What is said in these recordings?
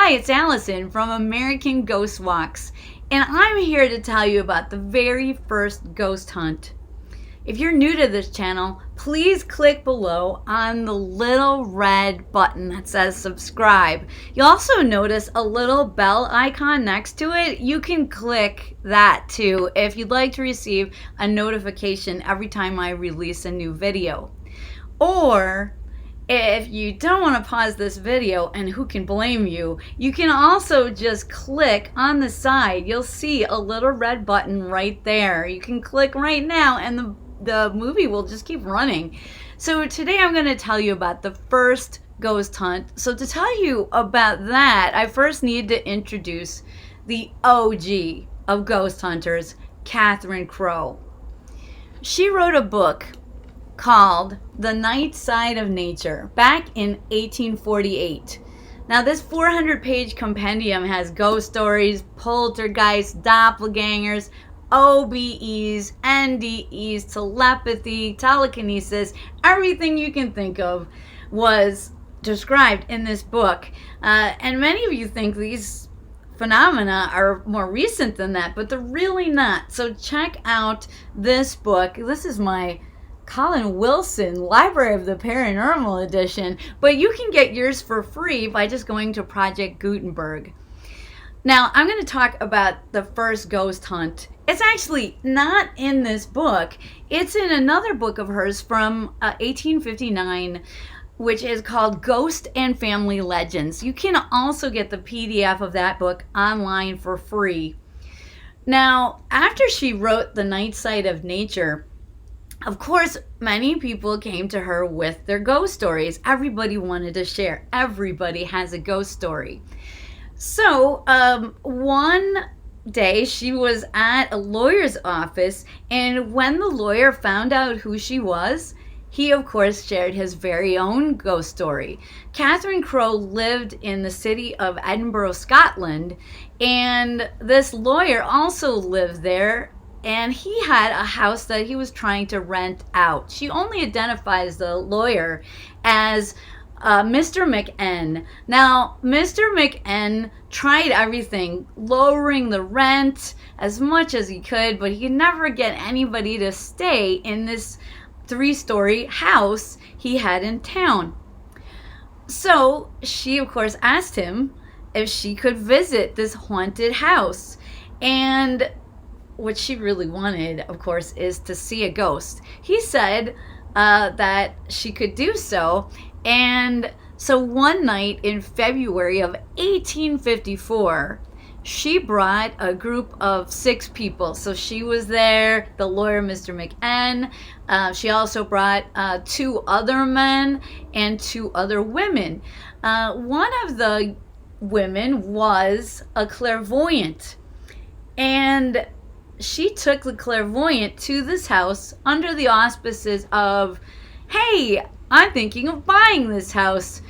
Hi, it's Allison from American Ghost Walks, and I'm here to tell you about the very first ghost hunt. If you're new to this channel, please click below on the little red button that says subscribe. You'll also notice a little bell icon next to it. You can click that too if you'd like to receive a notification every time I release a new video. Or if you don't want to pause this video, and who can blame you, you can also just click on the side. You'll see a little red button right there. You can click right now and the movie will just keep running. So today I'm going to tell you about the first ghost hunt. So to tell you about that, I first need to introduce the OG of ghost hunters, Crowe. She wrote a book called The Night Side of Nature back in 1848. Now this 400-page compendium has ghost stories, poltergeists, doppelgangers, OBEs, NDEs, telepathy, telekinesis, everything you can think of was described in this book. And many of you think these phenomena are more recent than that, but they're really not. So check out this book. This is my Colin Wilson Library of the Paranormal edition, but you can get yours for free by just going to Project Gutenberg. Now, I'm going to talk about the first ghost hunt. It's actually not in this book. It's in another book of hers from 1859, which is called Ghost and Family Legends. You can also get the PDF of that book online for free. Now, after she wrote The Night Side of Nature, of course, many people came to her with their ghost stories. Everybody wanted to share. Everybody has a ghost story. So one day she was at a lawyer's office, and when the lawyer found out who she was, he of course shared his very own ghost story. Crowe lived in the city of Edinburgh, Scotland, and this lawyer also lived there. And he had a house that he was trying to rent out. She only identifies the lawyer as Mr. McN. Now, Mr. McN tried everything, lowering the rent as much as he could, but he could never get anybody to stay in this 3-story house he had in town. So she, of course, asked him if she could visit this haunted house. And what she really wanted, of course, is to see a ghost. He said that she could do so. And so one night in February of 1854, she brought a group of 6 people. So she was there, the lawyer, Mr. McN. She also brought 2 other men and 2 other women. One of the women was a clairvoyant. And she took the clairvoyant to this house under the auspices of, hey, I'm thinking of buying this house.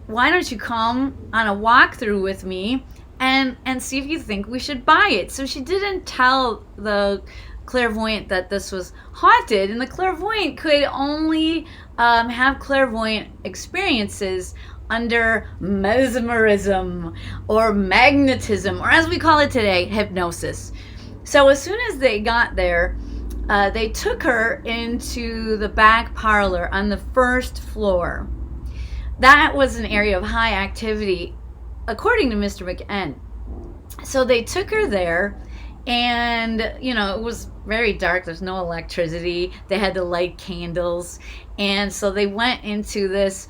Why don't you come on a walkthrough with me and see if you think we should buy it? So she didn't tell the clairvoyant that this was haunted, and the clairvoyant could only have clairvoyant experiences under mesmerism or magnetism, or as we call it today, hypnosis. So as soon as they got there, they took her into the back parlor on the 1st floor. That was an area of high activity, according to Mr. McN. So they took her there, and, it was very dark. There's no electricity. They had to light candles. And so they went into this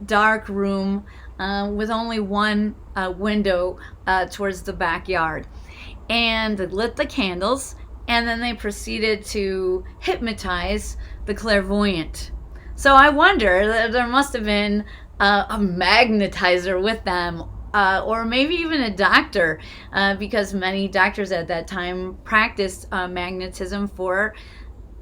dark room with only one window towards the backyard. And they lit the candles, and then they proceeded to hypnotize the clairvoyant. So I wonder, there must have been a magnetizer with them, or maybe even a doctor, because many doctors at that time practiced magnetism for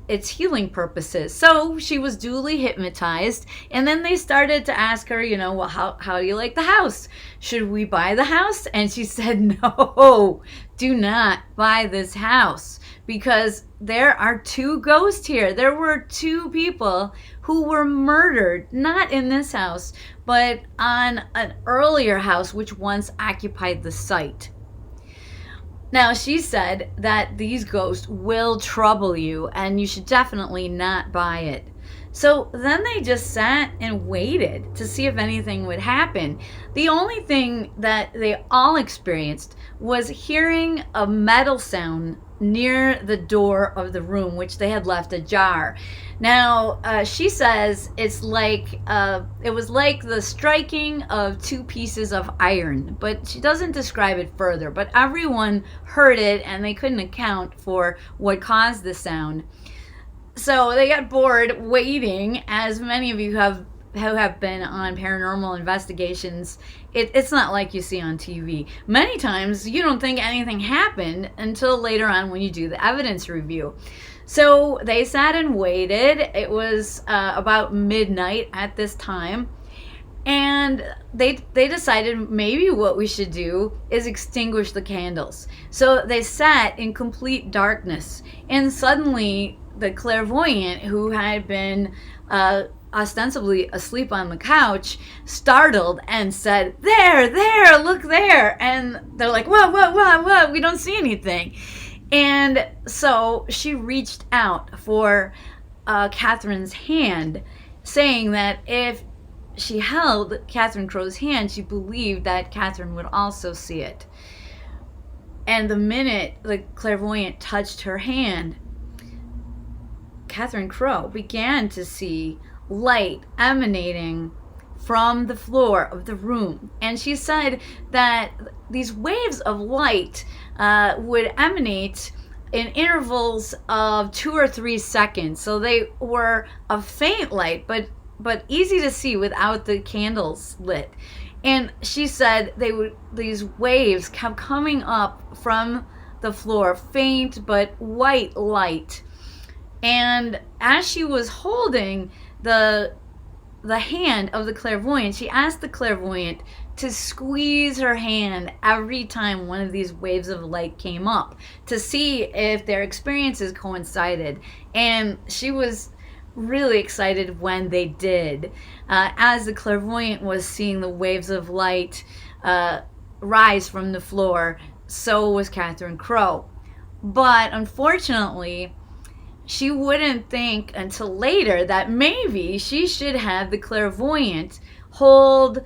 its healing purposes. So she was duly hypnotized, and then they started to ask her, well, how do you like the house? Should we buy the house? And she said, no, do not buy this house, because there are 2 ghosts here. There were 2 people who were murdered, not in this house, but on an earlier house which once occupied the site. Now, she said that these ghosts will trouble you, and you should definitely not buy it. So then they just sat and waited to see if anything would happen. The only thing that they all experienced was hearing a metal sound near the door of the room, which they had left ajar. Now, she says it was like the striking of 2 pieces of iron, but she doesn't describe it further. But everyone heard it, and they couldn't account for what caused the sound. So they got bored waiting, as many of you who have been on paranormal investigations. It's not like you see on TV. Many times you don't think anything happened until later on when you do the evidence review. So they sat and waited. It was about midnight at this time. And they decided maybe what we should do is extinguish the candles. So they sat in complete darkness. And suddenly the clairvoyant, who had been ostensibly asleep on the couch, startled and said, there, look there. And they're like, what? We don't see anything. And so she reached out for Catherine's hand, saying that if she held Catherine Crowe's hand, she believed that Catherine would also see it. And the minute the clairvoyant touched her hand, Catherine Crowe began to see light emanating from the floor of the room. And she said that these waves of light would emanate in intervals of 2 or 3 seconds. So they were a faint light, but easy to see without the candles lit. And she said these waves kept coming up from the floor, faint but white light. And as she was holding the hand of the clairvoyant, she asked the clairvoyant to squeeze her hand every time one of these waves of light came up, to see if their experiences coincided. And she was really excited when they did. As the clairvoyant was seeing the waves of light rise from the floor, so was Catherine Crowe. But unfortunately, she wouldn't think until later that maybe she should have the clairvoyant hold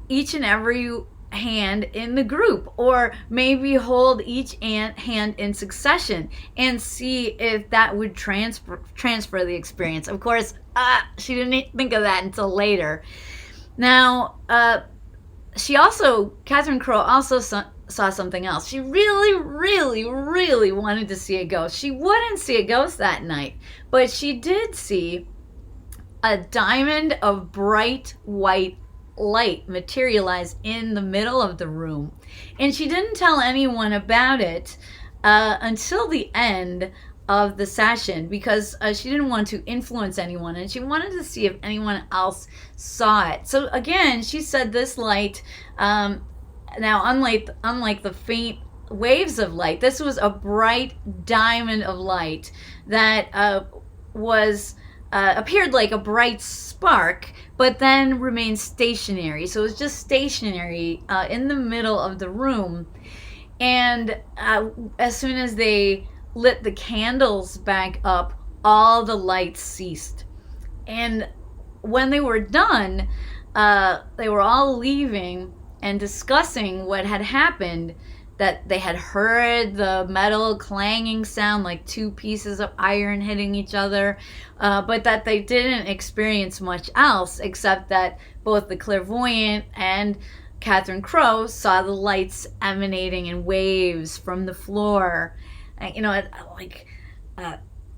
each and every hand in the group, or maybe hold each hand in succession and see if that would transfer the experience. Of course, she didn't think of that until later. Now, Catherine Crowe also saw something else. She really, really, really wanted to see a ghost. She wouldn't see a ghost that night, but she did see a diamond of bright white light materialize in the middle of the room. And she didn't tell anyone about it until the end of the session, because she didn't want to influence anyone, and she wanted to see if anyone else saw it. So again, she said this light, now unlike the faint waves of light, this was a bright diamond of light that appeared like a bright spark, but then remained stationary. So it was just stationary in the middle of the room. And as soon as they lit the candles back up, all the lights ceased. And when they were done, they were all leaving and discussing what had happened, that they had heard the metal clanging sound like 2 pieces of iron hitting each other, but that they didn't experience much else, except that both the clairvoyant and Catherine Crowe saw the lights emanating in waves from the floor, at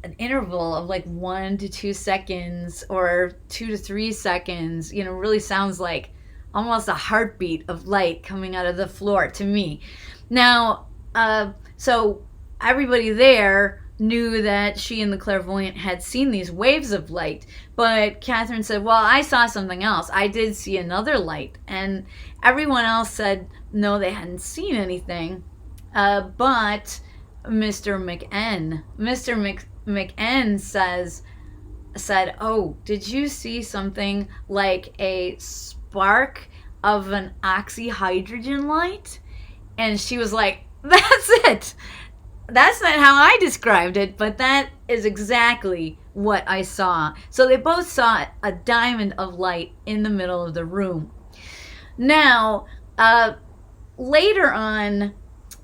an interval of like 1 to 2 seconds or 2 to 3 seconds. Really sounds like almost a heartbeat of light coming out of the floor to me. Now, so everybody there knew that she and the clairvoyant had seen these waves of light. But Catherine said, well, I saw something else. I did see another light. And everyone else said, no, they hadn't seen anything. But Mr. McN said, oh, did you see something like a spark of an oxyhydrogen light? And she was like, that's it. That's not how I described it, but that is exactly what I saw. So they both saw a diamond of light in the middle of the room. Now, later on,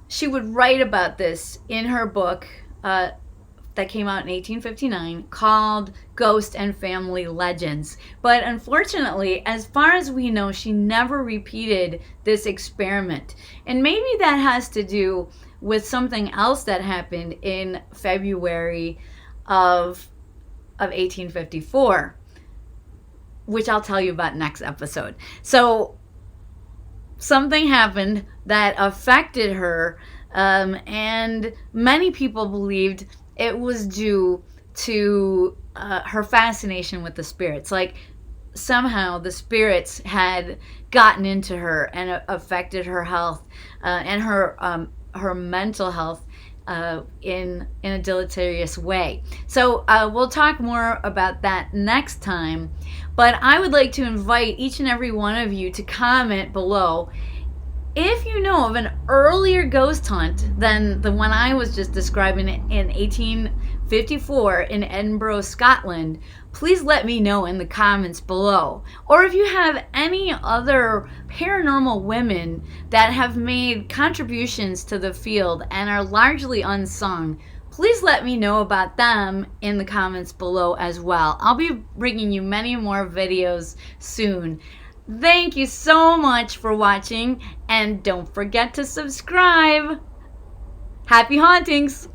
she would write about this in her book that came out in 1859 called Ghost and Family Legends. But unfortunately, as far as we know, she never repeated this experiment. And maybe that has to do with something else that happened in February of 1854, which I'll tell you about next episode. So something happened that affected her, and many people believed it was due to her fascination with the spirits. Like somehow the spirits had gotten into her and affected her health and her mental health in a deleterious way. So we'll talk more about that next time. But I would like to invite each and every one of you to comment below if you know of an earlier ghost hunt than the one I was just describing in 1854 in Edinburgh, Scotland. Please let me know in the comments below. Or if you have any other paranormal women that have made contributions to the field and are largely unsung, please let me know about them in the comments below as well. I'll be bringing you many more videos soon. Thank you so much for watching, and don't forget to subscribe. Happy hauntings!